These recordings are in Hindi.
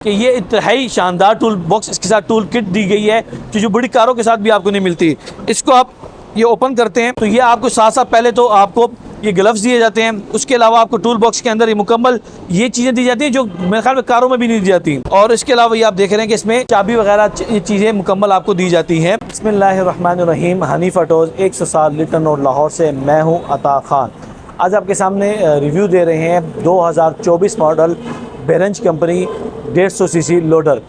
कि ये इंतहाई शानदार टूल बॉक्स, इसके साथ टूल किट दी गई है जो बड़ी कारों के साथ भी आपको नहीं मिलती। इसको आप ये ओपन करते हैं तो ये आपको साथ साथ पहले तो आपको ये ग्लव्स दिए जाते हैं, उसके अलावा आपको टूल बॉक्स के अंदर ये मुकम्मल ये चीज़ें दी जाती हैं जो मेरे ख्याल में कारों में भी नहीं दी जाती। और इसके अलावा ये आप देख रहे हैं कि इसमें चाबी वगैरह ये चीज़ें मुकम्मल आपको दी जाती हैं। बिस्मिल्लाहिर्रहमानिर्रहीम। हनीफ ऑटोज़ 107 लिटन रोड लाहौर से मैं हूँ अता खान। आज आपके सामने रिव्यू दे रहे हैं 2024 मॉडल बेरेंज कंपनी 150 सीसी लोडर।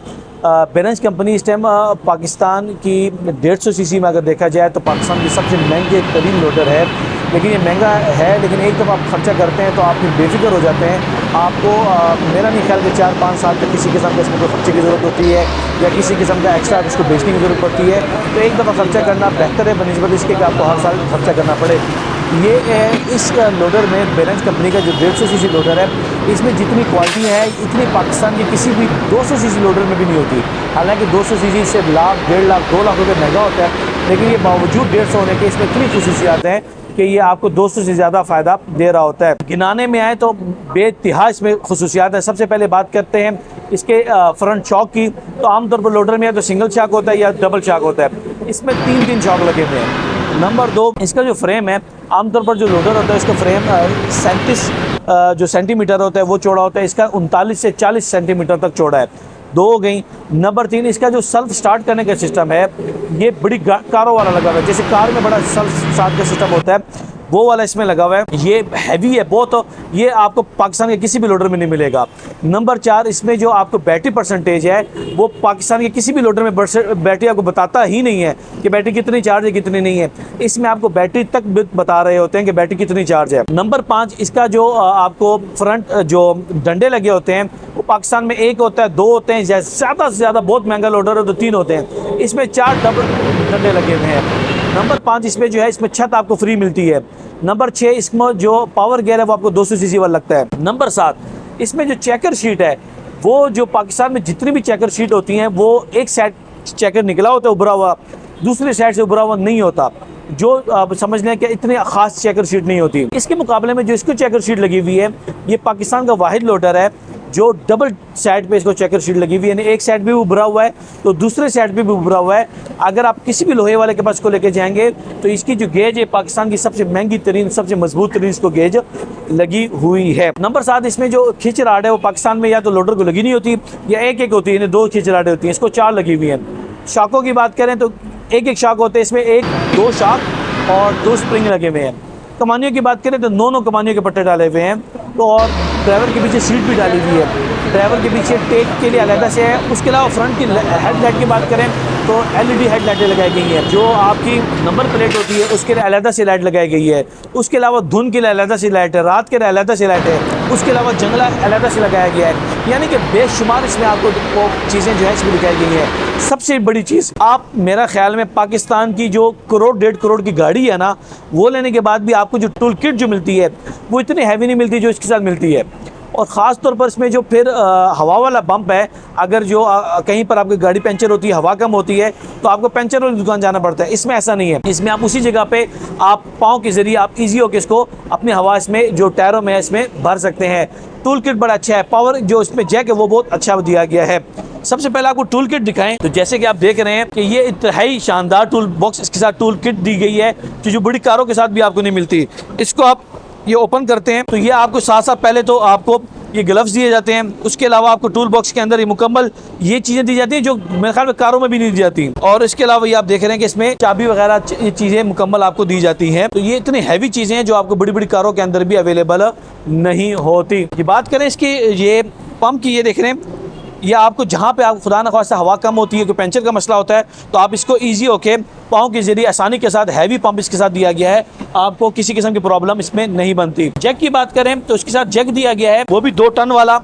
बेरेंज कंपनी इस टाइम पाकिस्तान की 150 सीसी में अगर देखा जाए तो पाकिस्तान की सबसे महंगे तरीन लोडर है। लेकिन ये महंगा है, लेकिन एक दफ़ा आप खर्चा करते हैं तो आप बेफिक्र हो जाते हैं। आपको मेरा नहीं ख्याल कि 4-5 साल तक किसी किस्म का इसमें कोई खर्चे की ज़रूरत होती है या किसी किस्म का एक्स्ट्रा इसको बेचने की ज़रूरत पड़ती है। तो एक दफ़ा खर्चा करना बेहतर है बनिस्बत इसके कि आपको हर साल खर्चा करना पड़े। ये इस लोडर में बेरेंज कंपनी का जो 150 सीसी लोडर है, इसमें जितनी क्वालिटी है इतनी पाकिस्तान की किसी भी 200 सीसी लोडर में भी नहीं होती। हालांकि 200 सीसी से लाख, 1.5 लाख, 2 लाख रुपये महंगा होता है, लेकिन ये बावजूद 150 होने के इसमें इतनी खसूसियात हैं कि ये आपको 200 से ज़्यादा फ़ायदा दे रहा होता है। गिनाने में आए तो बेइंतहा इसमें खसूसियात है। सबसे पहले बात करते हैं इसके फ्रंट शॉक की। तो आमतौर पर लोडर में या तो सिंगल शॉक होता है या डबल शॉक होता है, इसमें 3 शॉक लगे हुए हैं। नंबर 2, इसका जो फ्रेम है, आमतौर पर जो लोडर होता है इसका फ्रेम 37 जो सेंटीमीटर होता है वो चौड़ा होता है, इसका 39 से 40 सेंटीमीटर तक चौड़ा है। 2 हो गई। नंबर 3, इसका जो सेल्फ स्टार्ट करने का सिस्टम है ये बड़ी कारों वाला लगा हुआ है। जैसे कार में बड़ा सेल्फ स्टार्ट का सिस्टम होता है वो वाला इसमें लगा हुआ है। ये हैवी है बहुत, ये आपको पाकिस्तान के किसी भी लोडर में नहीं मिलेगा। नंबर 4, इसमें जो आपको बैटरी परसेंटेज है वो पाकिस्तान के किसी भी लोडर में बैटरी आपको बताता ही नहीं है कि बैटरी कितनी चार्ज है कितनी नहीं है। इसमें आपको बैटरी तक बता रहे होते हैं कि बैटरी कितनी चार्ज है। नंबर 5, इसका जो आपको फ्रंट जो डंडे लगे होते हैं वो पाकिस्तान में 1 होता है, 2 होते हैं, ज़्यादा से ज़्यादा बहुत महंगा लोडर है तो 3 होते हैं। इसमें 4 डबल डंडे लगे हुए हैं। नंबर 5, इसमें जो है इसमें छत आपको फ्री मिलती है। नंबर 6, इसमें जो पावर गियर है वो आपको 200 सीसी वाला लगता है। नंबर 7, इसमें जो चेकर शीट है वो जो पाकिस्तान में जितनी भी चेकर शीट होती हैं वो एक साइड चेकर निकला होता है उभरा हुआ, दूसरी साइड से उभरा हुआ नहीं होता, जो आप समझ लें कि इतनी ख़ास चेकर शीट नहीं होती। इसके मुकाबले में जो इसको चेकर शीट लगी हुई है ये पाकिस्तान का वाहिद लोडर है जो डबल साइड पे इसको चेकर शीट लगी हुई है, यानी एक साइड भी उभरा हुआ है तो दूसरे साइड पे भी उभरा हुआ है। अगर आप किसी भी लोहे वाले के पास को लेके जाएंगे तो इसकी जो गेज है पाकिस्तान की सबसे महंगी तरीन, सबसे मजबूत तरीन इसको गेज लगी हुई है। नंबर 7, इसमें जो खिंच राड है वो पाकिस्तान में या तो लोडर को लगी नहीं होती या एक होती है, 2 खिंच राडें होती हैं, इसको 4 लगी हुई हैं। शाकों की बात करें तो एक शाक होते हैं, इसमें 1-2 शाक और 2 स्प्रिंग लगे हुए हैं। कमानियों की बात करें तो 9 कमानियों के पट्टे डाले हुए हैं। तो और ड्राइवर के पीछे सीट भी डाली हुई है, ड्राइवर के पीछे टेक के लिए अलग से है। उसके अलावा फ्रंट की हेडलाइट की बात करें तो LED हेडलाइटें लगाई गई हैं। जो आपकी नंबर प्लेट होती है उसके लिए अलग से लाइट लगाई गई है। उसके अलावा धुंध के लिए अलग से लाइट है, रात के लिए अलग से लाइट है। उसके अलावा जंगला अलग से लगाया गया है, यानी कि बेशुमार इसमें आपको वो चीज़ें जो है इसमें दिखाई गई हैं। सबसे बड़ी चीज़, आप मेरा ख्याल में पाकिस्तान की जो 1-1.5 करोड़ की गाड़ी है ना, वो लेने के बाद भी आपको जो टूल किट जो मिलती है वो इतनी हैवी नहीं मिलती जो इसके साथ मिलती है। और ख़ास तौर पर इसमें जो फिर हवा वाला पंप है, अगर जो कहीं पर आपकी गाड़ी पंचर होती है, हवा कम होती है तो आपको पंचर वाली दुकान जाना पड़ता है। इसमें ऐसा नहीं है, इसमें आप उसी जगह पे आप पाँव के ज़रिए आप ईजी होकर इसको अपनी हवा इसमें जो टायरों में है इसमें भर सकते हैं। टूल किट बड़ा अच्छा है, पावर जो इसमें जैक है वो बहुत अच्छा दिया गया है। सबसे पहले आपको टूल किट दिखाएं तो जैसे कि आप देख रहे हैं कि ये इंतहाई शानदार टूल बॉक्स, इसके साथ टूल किट दी गई है जो बड़ी कारों के साथ भी आपको नहीं मिलती। इसको आप ये ओपन करते हैं तो ये आपको साथ साथ पहले तो आपको ये ग्लव्स दिए जाते हैं, उसके अलावा आपको टूल बॉक्स के अंदर ये मुकम्मल ये चीज़ें दी जाती हैं जो मेरे ख्याल में कारों में भी नहीं दी जाती। और इसके अलावा ये आप देख रहे हैं कि इसमें चाबी वगैरह ये चीज़ें मुकम्मल आपको दी जाती हैं। तो ये इतनी हैवी चीज़ें हैं जो आपको बड़ी बड़ी कारों के अंदर भी अवेलेबल नहीं होती। ये बात करें इसकी ये पंप की, ये देख रहे हैं या आपको जहाँ पे आप खुदा न ख्वास्ता हवा कम होती है, कोई पंचर का मसला होता है तो आप इसको इजी होके पाँव के जरिए आसानी के साथ हैवी पंप इसके साथ दिया गया है, आपको किसी किस्म की प्रॉब्लम इसमें नहीं बनती। जैक की बात करें तो इसके साथ जैक दिया गया है, वो भी 2 टन वाला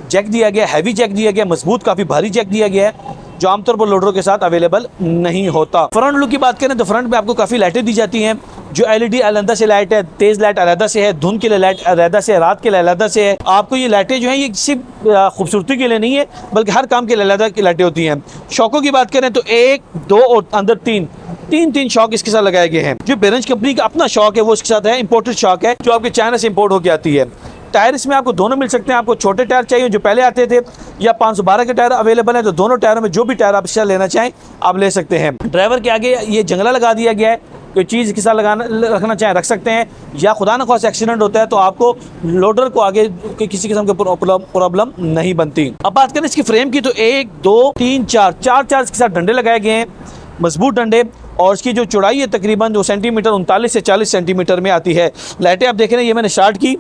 जैक दिया गया, हैवी जैक दिया गया, मजबूत काफ़ी भारी जैक दिया गया है जो आमतौर पर लोडरों के साथ अवेलेबल नहीं होता। फ्रंट लुक की बात करें तो फ्रंट में आपको काफ़ी लाइटें दी जाती हैं, जो LED अलहदा से लाइट है, तेज़ लाइट अलहदा से है, धुंध के लिए लाइट अलहदा से है, रात के लिए अलहदा से है। आपको ये लाइटें जो हैं ये सिर्फ खूबसूरती के लिए नहीं है बल्कि हर काम के लिए अलहदा की लाइटें होती हैं। शॉकों की बात करें तो 1, 2 और अंदर 3 शॉक इसके साथ लगाए गए हैं। जो बेरेंज कंपनी का अपना शॉक है वो इसके साथ है, इंपोर्टेड शॉक है जो आपके चाइना से इंपोर्ट होकर आती है। टायर इसमें आपको दोनों मिल सकते हैं। आपको छोटे टायर चाहिए जो पहले आते थे, या 512 के टायर अवेलेबल हैं, तो दोनों टायरों में जो भी टायर आप इसका लेना चाहें आप ले सकते हैं। ड्राइवर के आगे ये जंगला लगा दिया गया है, कोई चीज़ के साथ रखना चाहें रख सकते हैं, या खुदा न खास्ता एक्सीडेंट होता है तो आपको लोडर को आगे किसी किस्म की प्रॉब्लम नहीं बनती। अब बात करें इसकी फ्रेम की, तो 1 2 3 4 इसके साथ डंडे लगाए गए हैं, मजबूत डंडे, और इसकी जो चौड़ाई है तकरीबन जो सेंटीमीटर 39 से 40 सेंटीमीटर में आती है। लाइटें आप देख रहे हैं, ये मैंने स्टार्ट की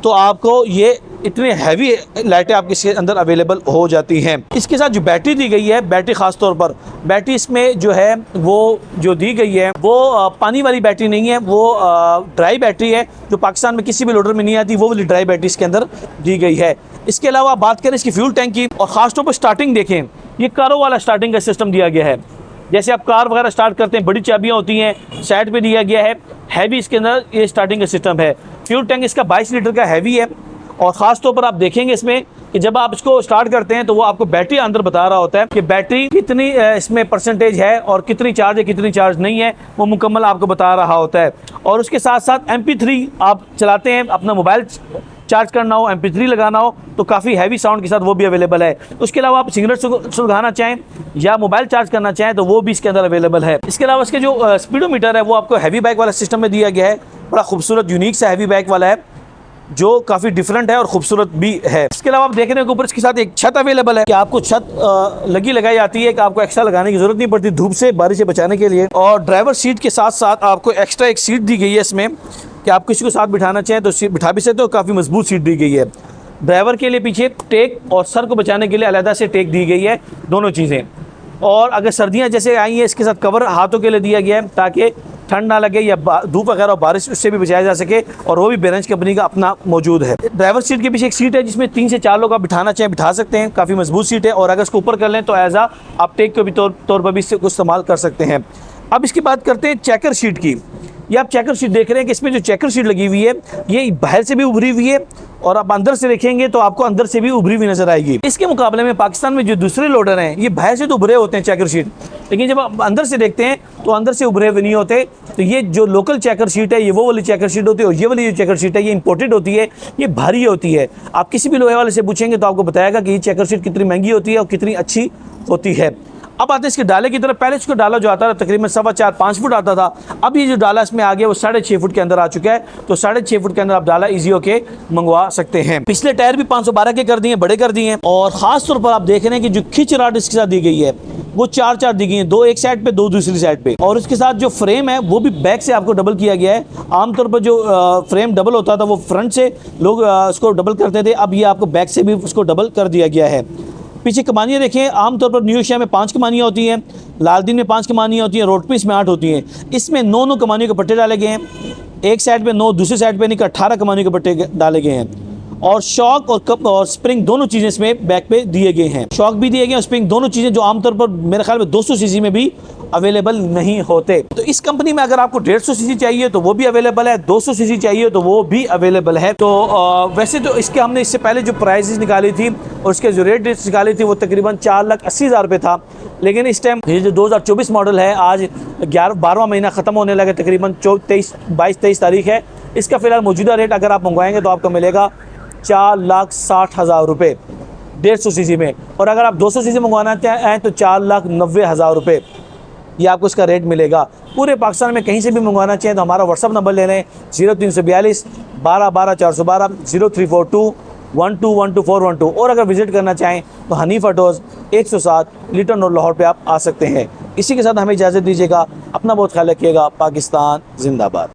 तो आपको ये इतने हैवी लाइटें आपके इसके अंदर अवेलेबल हो जाती हैं। इसके साथ जो बैटरी दी गई है, बैटरी ख़ास तौर पर बैटरी इसमें जो है वो जो दी गई है वो पानी वाली बैटरी नहीं है, वो ड्राई बैटरी है, जो पाकिस्तान में किसी भी लोडर में नहीं आती, वो वाली ड्राई बैटरी इसके अंदर दी गई है। इसके अलावा बात करें इसकी फ्यूल टैंक की, और ख़ास तौर पर स्टार्टिंग देखें, ये कारों वाला स्टार्टिंग का सिस्टम दिया गया है। जैसे आप कार वगैरह स्टार्ट करते हैं, बड़ी चाबियाँ होती हैं, साइड पे दिया गया है, हैवी इसके अंदर ये स्टार्टिंग का सिस्टम है। फ्यूल टैंक इसका 22 लीटर का हैवी है, और ख़ास तौर पर आप देखेंगे इसमें कि जब आप इसको स्टार्ट करते हैं तो वो आपको बैटरी अंदर बता रहा होता है कि बैटरी कितनी इसमें परसेंटेज है और कितनी चार्ज है कितनी चार्ज नहीं है, वो मुकम्मल आपको बता रहा होता है। और उसके साथ साथ MP3 आप चलाते हैं, अपना मोबाइल चार्ज करना हो, MP3 लगाना हो, तो काफ़ी हैवी साउंड के साथ वो भी अवेलेबल है। उसके अलावा आप सिगरेट सुलगाना चाहें या मोबाइल चार्ज करना चाहें तो वो भी इसके अंदर अवेलेबल है। इसके अलावा इसके जो स्पीडोमीटर है वो आपको हैवी बाइक वाला सिस्टम में दिया गया है, बड़ा खूबसूरत यूनिक सा हैवी बाइक वाला है जो काफ़ी डिफरेंट है और खूबसूरत भी है। इसके अलावा आप देखने के ऊपर इसके साथ एक छत अवेलेबल है कि आपको छत लगाई जाती है कि आपको एक्स्ट्रा लगाने की ज़रूरत नहीं पड़ती धूप से बारिश से बचाने के लिए। और ड्राइवर सीट के साथ साथ आपको एक्स्ट्रा एक सीट दी गई है इसमें कि आप किसी को साथ बिठाना चाहें तो सीट बिठा भी सकते हो, काफ़ी मजबूत सीट दी गई है। ड्राइवर के लिए पीछे टेक और सर को बचाने के लिए अलग से टेक दी गई है, दोनों चीज़ें। और अगर सर्दियाँ जैसे आई हैं, इसके साथ कवर हाथों के लिए दिया गया है ताकि ठंड ना लगे या धूप वगैरह और बारिश उससे भी बचाया जा सके, और वो भी बेरेंज कंपनी का अपना मौजूद है। ड्राइवर सीट के पीछे एक सीट है जिसमें 3 से 4 लोग आप बिठाना चाहें बिठा सकते हैं, काफ़ी मजबूत सीट है। और अगर इसको ऊपर कर लें तो एज आप टेक के भी तौर पर भी इससे कुछ इस्तेमाल कर सकते हैं। अब इसकी बात करते हैं चेकर सीट की। ये आप चेकर सीट देख रहे हैं कि इसमें जो चेकर सीट लगी हुई है ये बाहर से भी उभरी हुई है, और आप अंदर से देखेंगे तो आपको अंदर से भी उभरी हुई नजर आएगी। इसके मुकाबले में पाकिस्तान में जो दूसरे लोडर हैं ये बाहर से तो उभरे होते हैं चेकर सीट, लेकिन जब आप अंदर से देखते हैं तो अंदर से उभरे हुए नहीं होते। तो ये जो लोकल चेकर सीट है ये वो वाली चेकर सीट होती है, और ये वाली जो चेकर सीट है ये इंपोर्टेड होती है, ये भारी होती है। आप किसी भी लोहे वाले से पूछेंगे तो आपको बताएगा कि ये चेकर सीट कितनी महंगी होती है और कितनी अच्छी होती है। अब आते हैं इसके डाले की तरफ। पहले इसको डाला जो आता था तकरीबन 4.25-5 फुट आता था, अब ये जो डाला इसमें आ गया वो 6.5 फुट के अंदर आ चुका है। तो 6.5 फुट के अंदर आप डाला इजी होके मंगवा सकते हैं। पिछले टायर भी 512 के कर दिए, बड़े कर दिए हैं। और ख़ास तौर पर आप देख रहे हैं कि जो खिच राड इसके साथ दी गई है वो 4 दी गई है, 2 एक साइड पे 2 दूसरी साइड पे। और उसके साथ जो फ्रेम है वो भी बैक से आपको डबल किया गया है। आमतौर पर जो फ्रेम डबल होता था वो फ्रंट से लोग उसको डबल करते थे, अब ये आपको बैक से भी उसको डबल कर दिया गया है। पीछे कमानियाँ देखें, आमतौर पर न्यू एशिया में 5 कमानियाँ होती हैं, लालदीन में 5 कमानियाँ होती हैं, रोड पे इसमें 8 होती हैं। इसमें 9 कमानियों के पट्टे डाले गए हैं, एक साइड पे 9 दूसरी साइड पे नहीं, 18 कमानियों के पट्टे डाले गए हैं। और शॉक और कप और स्प्रिंग दोनों चीज़ें इसमें बैक पे दिए गए हैं, शॉक भी दिए गए हैं और स्प्रिंग दोनों चीज़ें जो आमतौर पर मेरे ख्याल में 200 सीसी में भी अवेलेबल नहीं होते। तो इस कंपनी में अगर आपको 150 सीसी चाहिए तो वो भी अवेलेबल है, 200 सीसी चाहिए तो वो भी अवेलेबल है। तो वैसे तो इसके हमने इससे पहले जो प्राइसेस निकाली थी और उसके जो रेट निकाली थी वो तकरीबन 4,80,000 रुपये था, लेकिन इस टाइम ये जो 2024 मॉडल है, आज 12वां महीना ख़त्म होने लगा, तकरीबन 22-23 तारीख है। इसका फ़िलहाल मौजूदा रेट अगर आप मंगवाएंगे तो आपको मिलेगा 4,60,000 रुपये 150 सीसी में, और अगर आप 200 सीसी मंगवाना चाहें तो 4,90,000 रुपये ये आपको इसका रेट मिलेगा। पूरे पाकिस्तान में कहीं से भी मंगवाना चाहें तो हमारा व्हाट्सअप नंबर ले लें 0342 12 12 412 0342 1212 और अगर विज़िट करना चाहें तो हनीफ ऑटोज़ 107 लिटन रोड लाहौर पे आप आ सकते हैं। इसी के साथ हमें इजाज़त दीजिएगा, अपना बहुत ख्याल रखिएगा। पाकिस्तान जिंदाबाद।